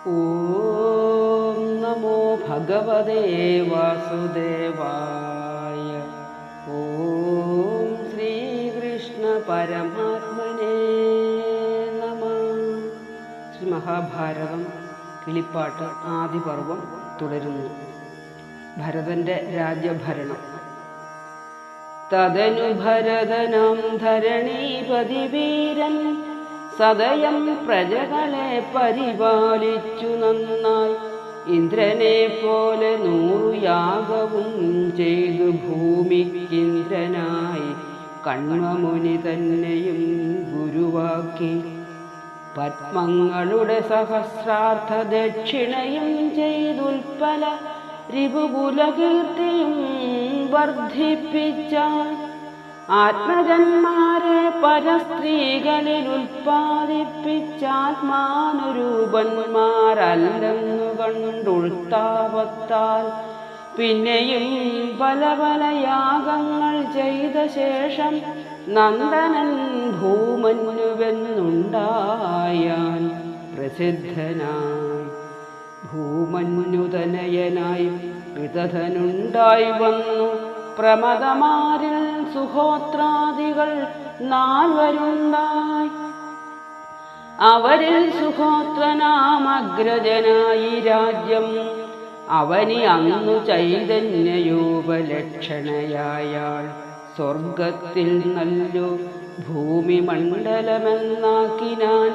ഓം നമോ ഭഗവതേ വാസുദേവായ. ഓം ശ്രീകൃഷ്ണ പരമാത്മനേ നമഃ. ശ്രീ മഹാഭാരതം കിളിപ്പാട്ട് ആദിപർവം തുടരുന്നു. ഭരതന്റെ രാജ്യഭരണം. തദനു ഭരതനാം ധരണീപതി വീരൻ സദയം പ്രജകളെ പരിപാലിച്ചു നന്നായി. ഇന്ദ്രനെ പോലെ 100 യാഗവും ചെയ്തു ഭൂമിക്കിന്ദ്രനായി. കണ്വമുനി തന്നെയും ഗുരുവാക്കി പത്മങ്ങളുടെ സഹസ്രാർത്ഥ ദക്ഷിണയും ചെയ്തുൽപ്പല രിപുകുലകീർത്തിയും വർദ്ധിപ്പിച്ചാൽ. ആത്മജന്മാരെ പരസ്ത്രീകളിൽ ഉൽപ്പാദിപ്പിച്ചാത്മാനുരൂപന്മാരല്ലെന്നു കണ്ടുൾത്താപത്താൽ പിന്നെയും പല പല യാഗങ്ങൾ ചെയ്ത ശേഷം നന്ദനൻ ഭൂമന്യുവെന്നുണ്ടായാൻ പ്രസിദ്ധനായി. ഭൂമന്യുതനയനായി വിതഥനുണ്ടായി വന്നു. പ്രമദമാരിൽ സുഹോത്രാദികൾ 4 അവരിൽ സുഹോത്രനാമഗ്രജനായി രാജ്യം. അവനി അന്നു ചൈതന്യയോപലക്ഷണയായാൾ. സ്വർഗത്തിൽ നല്ലു ഭൂമി മണ്ഡലമെന്നാക്കിനാൻ.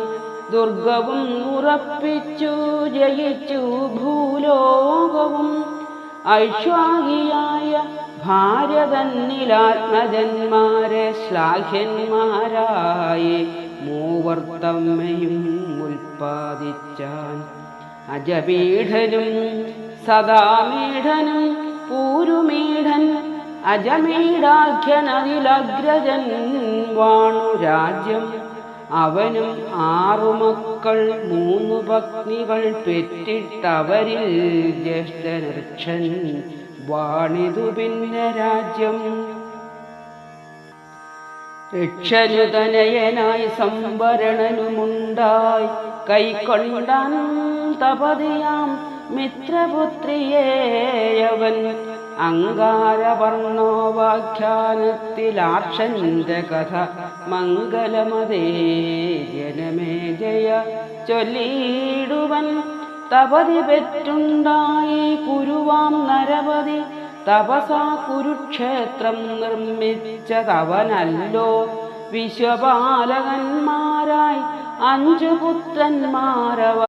ദുർഗവും ഉറപ്പിച്ചു ജയിച്ചു ഭൂലോകവും. ഐശ്വാഹിയായ ഭാര്യ തന്നിലാത്മജന്മാരെ ശ്ലാഘ്യന്മാരായി മൂവർത്തമ്മയും ഉൽപ്പാദിച്ചാൻ. അജപീഠനും സദാമീഠനും പൂരുമീഠൻ അജമീഠാഖ്യനതിലഗ്രജൻ വാണു രാജ്യം. അവനും 6 മക്കൾ 3 പത്നികൾ പെറ്റിട്ടവരിൽ ജ്യേഷ്ഠനർക്ഷൻ വാണിതു പിന്നെ രാജ്യം. ഋക്ഷനുതനയനായി സംവരണനുമുണ്ടായി. കൈക്കൊണ്ടാൻ തപതിയാം മിത്രപുത്രിയേയവൻ. അങ്കാരവർണോപാഖ്യാനത്തിലാർഷന്റെ കഥ മംഗലമതേ ജനമേജയ ചൊല്ലിയിടുവൻ. തപതി പെറ്റുണ്ടായി കുരുവാം നരപതി. തപസാ കുരുക്ഷേത്രം നിർമ്മിച്ചതവനല്ലോ. വിശ്വപാലകന്മാരായി 5 പുത്രന്മാരവ